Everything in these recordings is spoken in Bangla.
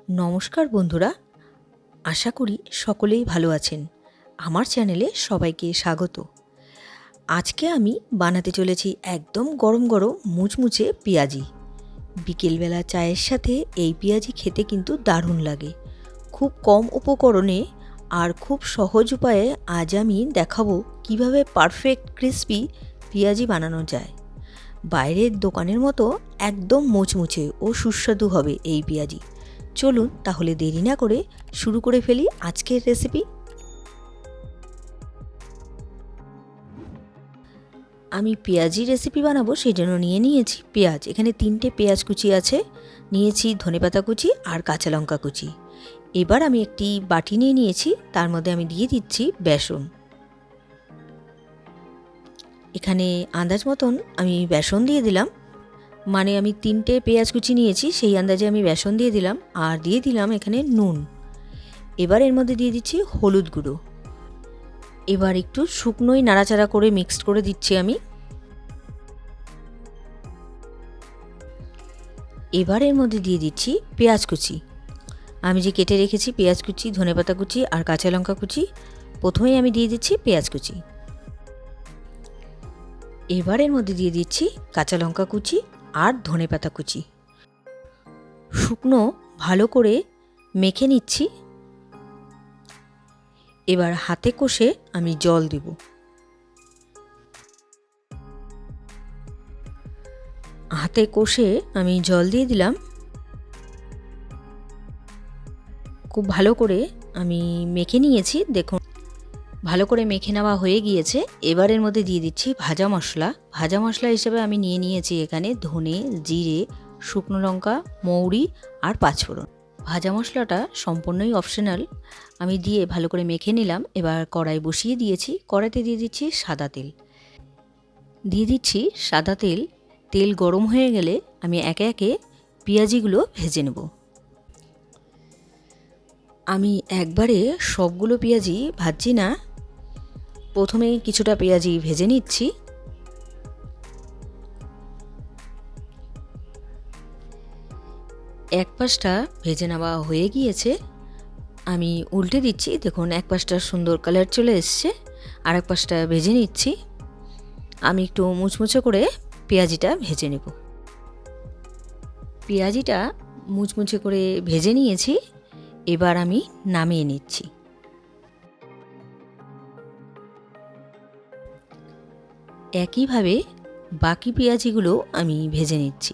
নমস্কার বন্ধুরা, আশা করি সকলেই ভালো আছেন। আমার চ্যানেলে সবাইকে স্বাগত। আজকে আমি বানাতে চলেছি একদম গরম গরম মুচমুচে পেঁয়াজি। বিকেলবেলা চায়ের সাথে এই পেঁয়াজি খেতে কিন্তু দারুণ লাগে। খুব কম উপকরণে আর খুব সহজ উপায়ে আজ আমি দেখাবো কিভাবে পারফেক্ট ক্রিস্পি পেঁয়াজি বানানো যায়। বাইরের দোকানের মতো একদম মুচমুচে ও সুস্বাদু হবে এই পেঁয়াজি। চলুন তাহলে দেরি না করে শুরু করে ফেলি আজকের রেসিপি। আমি পেঁয়াজি রেসিপি বানাবো, সেই জন্য নিয়েছি পেঁয়াজ। এখানে 3টে পেঁয়াজ কুচি আছে, নিয়েছি ধনেপাতা কুচি আর কাঁচা লঙ্কা কুচি। এবার আমি একটি বাটি নিয়ে নিয়েছি, তার মধ্যে আমি দিয়ে দিচ্ছি বেসন। এখানে আন্দাজ মতন আমি বেসন দিয়ে দিলাম, মানে আমি 3টে পেঁয়াজ কুচি নিয়েছি সেই আন্দাজে আমি বেসন দিয়ে দিলাম, আর দিয়ে দিলাম এখানে নুন। এবার এর মধ্যে দিয়ে দিচ্ছি হলুদ গুঁড়ো। এবার একটু শুকনোই নাড়াচাড়া করে মিক্সড করে দিচ্ছি আমি। এবার এর মধ্যে দিয়ে দিচ্ছি পেঁয়াজ কুচি। আমি যে কেটে রেখেছি পেঁয়াজ কুচি, ধনেপাতা কুচি আর কাঁচা লঙ্কা কুচি, প্রথমেই আমি দিয়ে দিচ্ছি পেঁয়াজ কুচি। এবার এর মধ্যে দিয়ে দিচ্ছি কাঁচা লঙ্কা কুচি আর ধনেপাতা কুচি। শুকনো ভালো করে মেখে নিচ্ছি। এবার হাতে কষে আমি জল দেব। হাতে কষে আমি জল দিয়ে দিলাম। খুব ভালো করে আমি মেখে নিয়েছি, দেখুন ভালো করে মেখে নেওয়া হয়ে গিয়েছে। এবারের মধ্যে দিয়ে দিচ্ছি ভাজা মশলা। ভাজা মশলা হিসেবে আমি নিয়েছি এখানে ধনে, জিরে, শুকনো লঙ্কা, মৌরি আর পাঁচফোড়ন। ভাজা মশলাটা সম্পূর্ণই অপশনাল, আমি দিয়ে ভালো করে মেখে নিলাম। এবার কড়াই বসিয়ে দিয়েছি, কড়াইতে দিয়ে দিচ্ছি সাদা তেল। তেল গরম হয়ে গেলে আমি একে একে পেঁয়াজিগুলো ভেজে নেব। আমি একবারে সবগুলো পেঁয়াজি ভাজছি না, প্রথমে কিছুটা পেঁয়াজি ভেজে নিচ্ছি। এক পাশটা ভেজে নেওয়া হয়ে গিয়েছে, আমি উল্টে দিচ্ছি। দেখুন এক পাশটা সুন্দর কালার চলে এসছে, আর এক পাশটা ভেজে নিচ্ছি। আমি একটু মুচমুচে করে পেঁয়াজিটা ভেজে নেব। পেঁয়াজিটা মুচমুচে করে ভেজে নিয়েছি, এবার আমি নামিয়ে নিচ্ছি। একইভাবে বাকি পেঁয়াজিগুলো আমি ভেজে নিচ্ছি।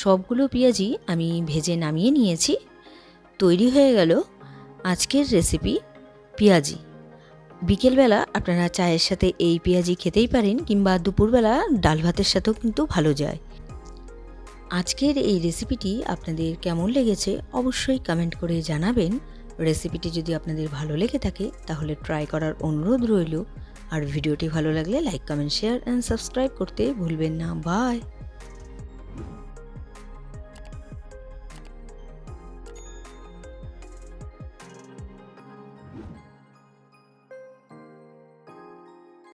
সবগুলো পেঁয়াজি আমি ভেজে নামিয়ে নিয়েছি। তৈরি হয়ে গেল আজকের রেসিপি পেঁয়াজি। বিকেলবেলা আপনারা চায়ের সাথে এই পেঁয়াজি খেতেই পারেন, কিংবা দুপুরবেলা ডাল ভাতের সাথেও কিন্তু ভালো যায়। আজকের এই রেসিপিটি আপনাদের কেমন লেগেছে অবশ্যই কমেন্ট করে জানাবেন। রেসিপিটি যদি আপনাদের ভালো লেগে থাকে তাহলে ট্রাই করার অনুরোধ রইল। আর ভিডিওটি ভালো লাগলে like, comment, share and subscribe করতে ভুলবেন না। বাই।